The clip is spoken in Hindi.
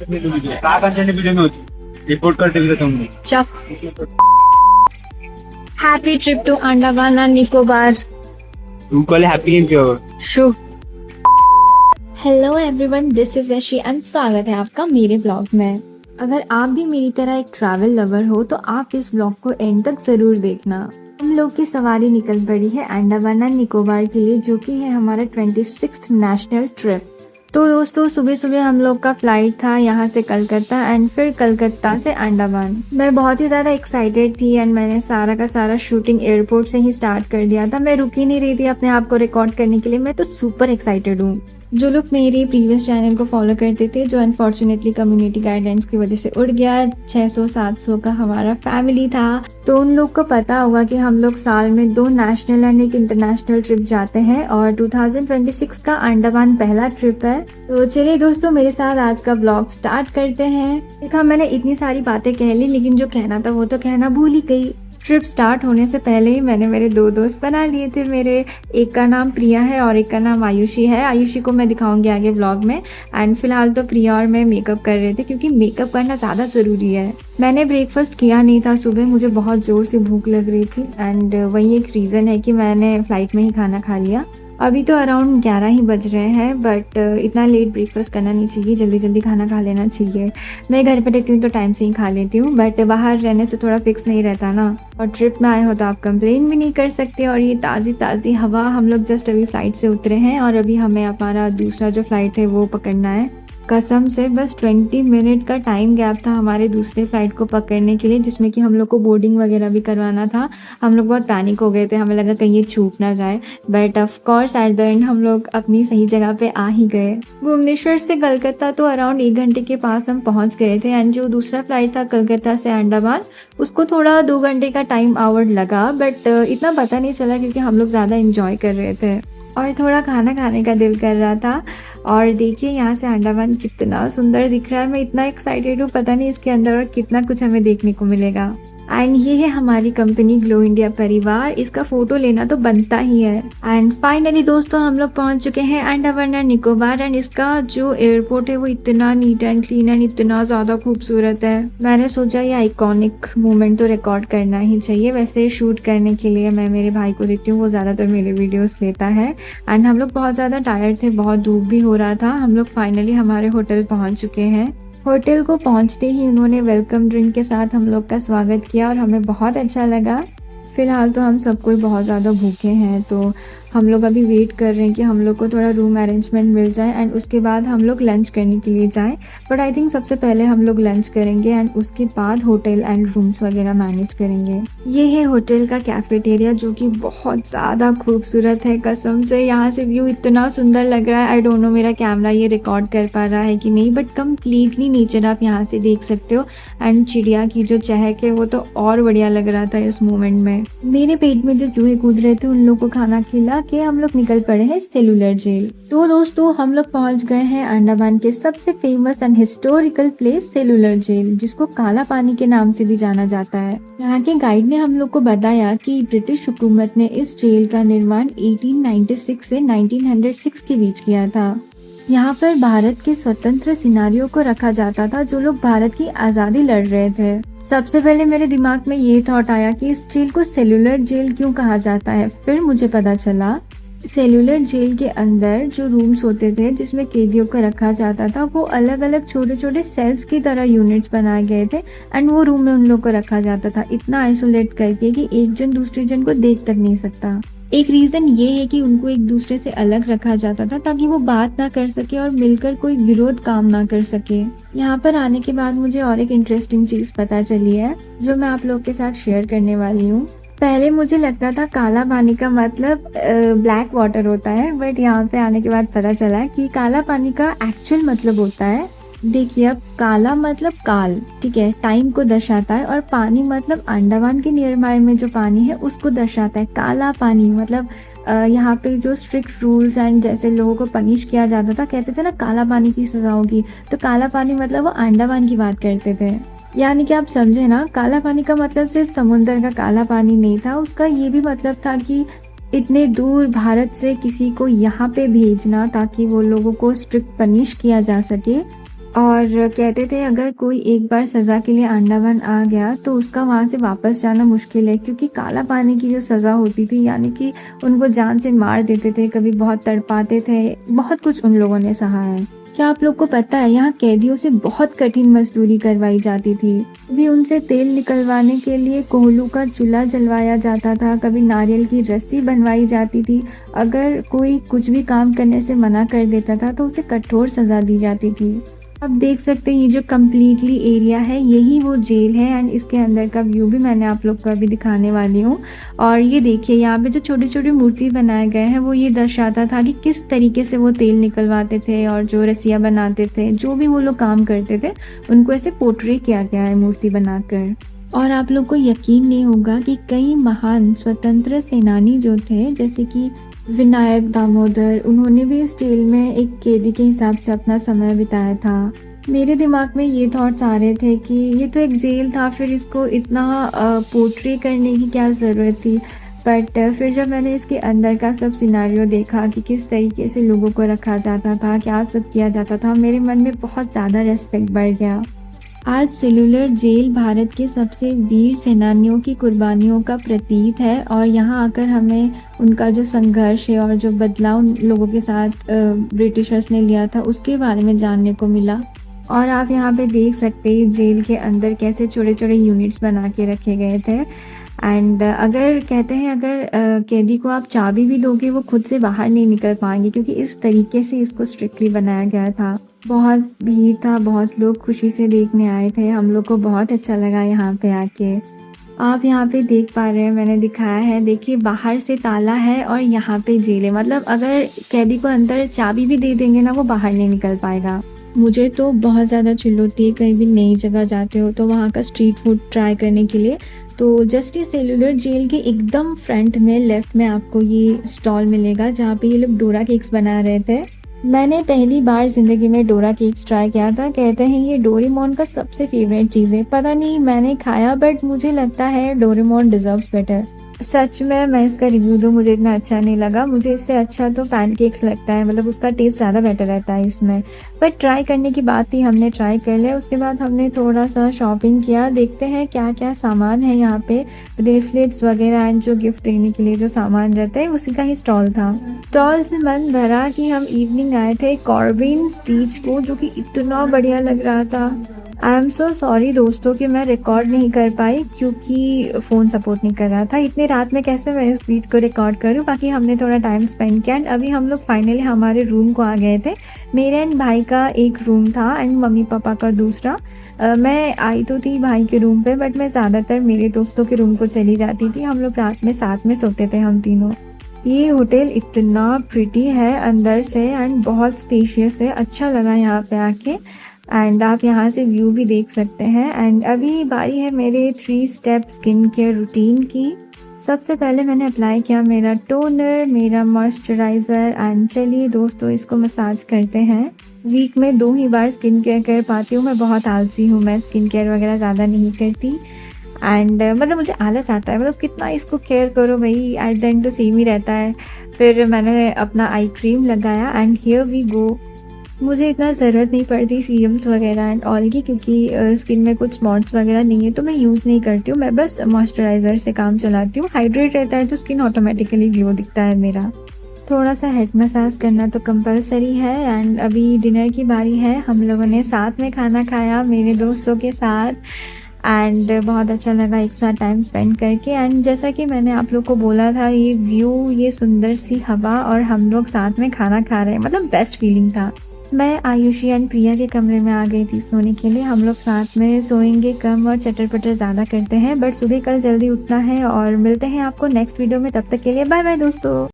काय कंटेंट व्हिडिओ नव्हती रिपोर्ट करते तिथे तुम्ही चुप. Happy trip to Andaman and Nicobar. तू call happy and pure show. Hello everyone, this is Yeshi and स्वागत है आपका मेरे ब्लॉग में. अगर आप भी मेरी तरह एक ट्रैवल लवर हो तो आप इस ब्लॉग को एंड तक जरूर देखना. हम लोग की सवारी निकल पड़ी है अंडमान एंड निकोबार के लिए, जो कि है हमारा 26th नेशनल ट्रिप. तो दोस्तों, सुबह सुबह हम लोग का फ्लाइट था यहाँ से कलकत्ता एंड फिर कलकत्ता से अंडमान. मैं बहुत ही ज़्यादा एक्साइटेड थी एंड मैंने सारा का सारा शूटिंग एयरपोर्ट से ही स्टार्ट कर दिया था. मैं रुक ही नहीं रही थी अपने आप को रिकॉर्ड करने के लिए. मैं तो सुपर एक्साइटेड हूँ. जो लोग मेरे प्रीवियस चैनल को फॉलो करते थे, जो अनफॉर्चुनेटली कम्युनिटी गाइडलाइंस की वजह से उड़ गया, 600-700 का हमारा फैमिली था, तो उन लोग को पता होगा कि हम लोग साल में 2 नेशनल एंड एक इंटरनेशनल ट्रिप जाते हैं और 2026 का अंडमान पहला ट्रिप है. तो चलिए दोस्तों, मेरे साथ आज का व्लॉग स्टार्ट करते हैं. देखा, मैंने इतनी सारी बातें कह ली, लेकिन जो कहना था वो तो कहना भूल ही गई. ट्रिप स्टार्ट होने से पहले ही मैंने मेरे 2 दोस्त बना लिए थे. मेरे एक का नाम प्रिया है और एक का नाम आयुषी है. आयुषी को मैं दिखाऊंगी आगे व्लॉग में. एंड फिलहाल तो प्रिया और मैं मेकअप कर रहे थे, क्योंकि मेकअप करना ज़्यादा ज़रूरी है. मैंने ब्रेकफास्ट किया नहीं था सुबह, मुझे बहुत ज़ोर से भूख लग रही थी एंड वही एक रीज़न है कि मैंने फ़्लाइट में ही खाना खा लिया. अभी तो अराउंड 11 ही बज रहे हैं, बट इतना लेट ब्रेकफास्ट करना नहीं चाहिए. जल्दी जल्दी खाना खा लेना चाहिए. मैं घर पे रहती हूँ तो टाइम से ही खा लेती हूँ, बट बाहर रहने से थोड़ा फिक्स नहीं रहता ना. और ट्रिप में आए हो तो आप कंप्लेन भी नहीं कर सकते. और ये ताज़ी ताज़ी हवा, हम लोग जस्ट अभी फ़्लाइट से उतरे हैं और अभी हमें हमारा दूसरा जो फ़्लाइट है वो पकड़ना है. कसम से बस 20 मिनट का टाइम गैप था हमारे दूसरे फ्लाइट को पकड़ने के लिए, जिसमें कि हम लोग को बोर्डिंग वगैरह भी करवाना था. हम लोग बहुत पैनिक हो गए थे, हमें लगा कहीं ये छूट ना जाए, but of course at the end हम लोग अपनी सही जगह पे आ ही गए. भुवनेश्वर से कलकत्ता तो अराउंड 1 घंटे के पास हम पहुंच गए थे. एंड जो दूसरा फ्लाइट था कलकत्ता से अंडमान, उसको थोड़ा 2 घंटे का टाइम आवर लगा, बट इतना पता नहीं चला क्योंकि हम लोग ज़्यादा इंजॉय कर रहे थे और थोड़ा खाना खाने का दिल कर रहा था. और देखिए यहाँ से अंडमान कितना सुंदर दिख रहा है. मैं इतना एक्साइटेड हूँ, पता नहीं इसके अंदर और कितना कुछ हमें देखने को मिलेगा. एंड ये है हमारी कंपनी ग्लो इंडिया परिवार. इसका फोटो लेना तो बनता ही है. एंड फाइनली दोस्तों, हम लोग पहुंच चुके हैं अंडमान एंड निकोबार. एंड इसका जो एयरपोर्ट है वो इतना नीट एंड क्लीन एंड इतना ज़्यादा खूबसूरत है. मैंने सोचा ये आइकॉनिक मोमेंट तो रिकॉर्ड करना ही चाहिए. वैसे शूट करने के लिए मैं मेरे भाई को देती हूँ, वो ज़्यादातर मेरे वीडियोस लेता है. एंड हम लोग बहुत ज़्यादा टायर्ड थे, बहुत धूप भी हो रहा था. हम लोग फाइनली हमारे होटल पहुँच चुके हैं. होटल को पहुंचते ही उन्होंने वेलकम ड्रिंक के साथ हम लोग का स्वागत किया और हमें बहुत अच्छा लगा. फ़िलहाल तो हम सब कोई बहुत ज़्यादा भूखे हैं, तो हम लोग अभी वेट कर रहे हैं कि हम लोग को थोड़ा रूम अरेंजमेंट मिल जाए एंड उसके बाद हम लोग लंच करने के लिए जाएं. बट आई थिंक सबसे पहले हम लोग लंच करेंगे एंड उसके बाद होटल एंड रूम्स वगैरह मैनेज करेंगे. ये है होटल का कैफेटेरिया, जो कि बहुत ज़्यादा खूबसूरत है. कसम से यहाँ से व्यू इतना सुंदर लग रहा है. आई डोंट नो मेरा कैमरा ये रिकॉर्ड कर पा रहा है कि नहीं, बट कम्प्लीटली नेचर आप यहाँ से देख सकते हो. एंड चिड़िया की जो चहक है वो तो और बढ़िया लग रहा था इस मोमेंट में. मेरे पेट में जो चूहे कूद रहे थे उन लोग को खाना खिला के हम लोग निकल पड़े हैं सेलुलर जेल. तो दोस्तों, हम लोग पहुंच गए हैं अंडमान के सबसे famous and historical place cellular jail, जिसको काला पानी के नाम से भी जाना जाता है. यहाँ के गाइड ने हम लोग को बताया कि ब्रिटिश हुकूमत ने इस जेल का निर्माण 1896 से 1906 के बीच किया था. यहाँ पर भारत के स्वतंत्र सेनानियों को रखा जाता था, जो लोग भारत की आज़ादी लड़ रहे थे. सबसे पहले मेरे दिमाग में ये थॉट आया कि इस जेल को सेलुलर जेल क्यों कहा जाता है. फिर मुझे पता चला सेलुलर जेल के अंदर जो रूम्स होते थे जिसमें कैदियों को रखा जाता था, वो अलग अलग छोटे छोटे सेल्स की तरह यूनिट्स बनाए गए थे. एंड वो रूम में उन लोग को रखा जाता था इतना आइसोलेट करके कि एक जन दूसरे जन को देख तक नहीं सकता. एक रीज़न ये है कि उनको एक दूसरे से अलग रखा जाता था ताकि वो बात ना कर सके और मिलकर कोई विरोध काम ना कर सके. यहाँ पर आने के बाद मुझे और एक इंटरेस्टिंग चीज़ पता चली है, जो मैं आप लोग के साथ शेयर करने वाली हूँ. पहले मुझे लगता था काला पानी का मतलब ब्लैक वाटर होता है, बट यहाँ पे आने के बाद पता चला कि काला पानी का एक्चुअल मतलब होता है, देखिए अब, काला मतलब काल, ठीक है, टाइम को दर्शाता है. और पानी मतलब अंडमान के नियर बाय में जो पानी है उसको दर्शाता है. काला पानी मतलब यहाँ पे जो स्ट्रिक्ट रूल्स एंड जैसे लोगों को पनिश किया जाता था, कहते थे ना काला पानी की सजा होगी, तो काला पानी मतलब वो अंडमान की बात करते थे. यानी कि आप समझे ना, काला पानी का मतलब सिर्फ समुद्र का काला पानी नहीं था, उसका ये भी मतलब था कि इतने दूर भारत से किसी को यहाँ पे भेजना ताकि वो लोगों को स्ट्रिक्ट पनिश किया जा सके. और कहते थे अगर कोई एक बार सज़ा के लिए अंडमान आ गया तो उसका वहाँ से वापस जाना मुश्किल है, क्योंकि काला पानी की जो सज़ा होती थी यानी कि उनको जान से मार देते थे, कभी बहुत तड़पाते थे, बहुत कुछ उन लोगों ने सहा है। क्या आप लोग को पता है यहाँ कैदियों से बहुत कठिन मजदूरी करवाई जाती थी। कभी उनसे तेल निकलवाने के लिए कोयलों का चूल्हा जलवाया जाता था, कभी नारियल की रस्सी बनवाई जाती थी। अगर कोई कुछ भी काम करने से मना कर देता था तो उसे कठोर सज़ा दी जाती थी। आप देख सकते हैं ये जो कम्प्लीटली एरिया है यही वो जेल है, एंड इसके अंदर का व्यू भी मैंने आप लोग को अभी दिखाने वाली हूँ। और ये देखिए यहाँ पे जो छोटी छोटी मूर्ति बनाए गए हैं वो ये दर्शाता था कि किस तरीके से वो तेल निकलवाते थे और जो रस्सियाँ बनाते थे, जो भी वो लोग काम करते थे उनको ऐसे पोर्ट्रे किया गया है मूर्ति बनाकर। और आप लोग को यकीन नहीं होगा कि कई महान स्वतंत्र सेनानी जो थे जैसे कि विनायक दामोदर, उन्होंने भी इस जेल में एक कैदी के हिसाब से अपना समय बिताया था। मेरे दिमाग में ये थॉट्स आ रहे थे कि ये तो एक जेल था, फिर इसको इतना पोर्ट्रे करने की क्या ज़रूरत थी। बट फिर जब मैंने इसके अंदर का सब सिनारियो देखा कि किस तरीके से लोगों को रखा जाता था, क्या सब किया जाता था, मेरे मन में बहुत ज़्यादा रेस्पेक्ट बढ़ गया। आज सेलुलर जेल भारत के सबसे वीर सेनानियों की कुर्बानियों का प्रतीक है, और यहाँ आकर हमें उनका जो संघर्ष है और जो बदलाव उन लोगों के साथ ब्रिटिशर्स ने लिया था उसके बारे में जानने को मिला। और आप यहाँ पे देख सकते हैं जेल के अंदर कैसे छोटे छोटे यूनिट्स बना के रखे गए थे। एंड अगर कहते हैं अगर कैदी को आप चाबी भी दोगे वो खुद से बाहर नहीं निकल पाएंगे, क्योंकि इस तरीके से इसको स्ट्रिक्टली बनाया गया था। बहुत भीड़ था, बहुत लोग खुशी से देखने आए थे, हम लोग को बहुत अच्छा लगा यहाँ पे आके। आप यहाँ पे देख पा रहे हैं मैंने दिखाया है, देखिए बाहर से ताला है और यहाँ पे जेल है, मतलब अगर कैदी को अंदर चाबी भी दे देंगे ना वो बाहर नहीं निकल पाएगा। मुझे तो बहुत ज़्यादा चिल होती है कहीं भी नई जगह जाते हो तो वहाँ का स्ट्रीट फूड ट्राई करने के लिए। तो जस्टिस सेलुलर जेल के एकदम फ्रंट में लेफ्ट में आपको ये स्टॉल मिलेगा जहाँ पे ये लोग डोरा केक्स बना रहे थे। मैंने पहली बार ज़िंदगी में डोरा केक्स ट्राई किया था। कहते हैं ये डोरेमोन का सबसे फेवरेट चीज़ है। पता नहीं मैंने खाया बट मुझे लगता है डोरेमोन डिजर्व्स बेटर। सच में मैं इसका रिव्यू दूँ मुझे इतना अच्छा नहीं लगा, मुझे इससे अच्छा तो पैनकेक्स लगता है, मतलब उसका टेस्ट ज़्यादा बेटर रहता है इसमें। बट ट्राई करने की बात थी, हमने ट्राई कर लिया। उसके बाद हमने थोड़ा सा शॉपिंग किया, देखते हैं क्या क्या सामान है यहाँ पे। ब्रेसलेट्स वगैरह एंड जो गिफ्ट देने के लिए जो सामान रहता है उसी का ही स्टॉल था। स्टॉल से मन भरा कि हम इवनिंग आए थे कॉर्बिन स्पीच को, जो कि इतना बढ़िया लग रहा था। आई एम सो सॉरी दोस्तों कि मैं रिकॉर्ड नहीं कर पाई क्योंकि फ़ोन सपोर्ट नहीं कर रहा था। इतनी रात में कैसे मैं इस स्पीच को रिकॉर्ड करूं। बाकी हमने थोड़ा टाइम स्पेंड किया एंड अभी हम लोग फाइनली हमारे रूम को आ गए थे। मेरे एंड भाई का एक रूम था एंड मम्मी पापा का दूसरा। मैं आई तो थी भाई के रूम पे बट मैं ज़्यादातर मेरे दोस्तों के रूम को चली जाती थी। हम लोग रात में साथ में सोते थे हम तीनों। ये होटल इतना प्रिटी है अंदर से एंड बहुत स्पेशियस है, अच्छा लगा यहाँ पे आके। एंड आप यहाँ से व्यू भी देख सकते हैं। एंड अभी बारी है मेरे 3 स्टेप स्किन केयर रूटीन की। सबसे पहले मैंने अप्लाई किया मेरा टोनर, मेरा मॉइस्चराइज़र एंड चलिए दोस्तों इसको मसाज करते हैं। वीक में 2 ही बार स्किन केयर कर पाती हूँ, मैं बहुत आलसी हूँ, मैं स्किन केयर वगैरह ज़्यादा नहीं करती। एंड मतलब मुझे आलस आता है, मतलब कितना इसको केयर करो भाई, एट द एंड तो सेम ही रहता है। फिर मैंने अपना आई क्रीम लगाया एंड हियर वी गो। मुझे इतना ज़रूरत नहीं पड़ती सीरम्स वगैरह एंड ऑल की, क्योंकि स्किन में कुछ स्पॉट्स वगैरह नहीं है तो मैं यूज़ नहीं करती हूँ। मैं बस मॉइस्चराइज़र से काम चलाती हूँ। हाइड्रेट रहता है तो स्किन ऑटोमेटिकली ग्लो दिखता है मेरा। थोड़ा सा हेड मसाज करना तो कंपलसरी है। एंड अभी डिनर की बारी है। हम लोगों ने साथ में खाना खाया मेरे दोस्तों के साथ एंड बहुत अच्छा लगा एक साथ टाइम स्पेंड करके। एंड जैसा कि मैंने आप लोग को बोला था, ये व्यू, ये सुंदर सी हवा और हम लोग साथ में खाना खा रहे हैं, मतलब बेस्ट फीलिंग था। मैं आयुषी एंड प्रिया के कमरे में आ गई थी सोने के लिए। हम लोग साथ में सोएंगे कम और चटर पटर ज़्यादा करते हैं, बट सुबह कल जल्दी उठना है। और मिलते हैं आपको नेक्स्ट वीडियो में, तब तक के लिए बाय बाय दोस्तों।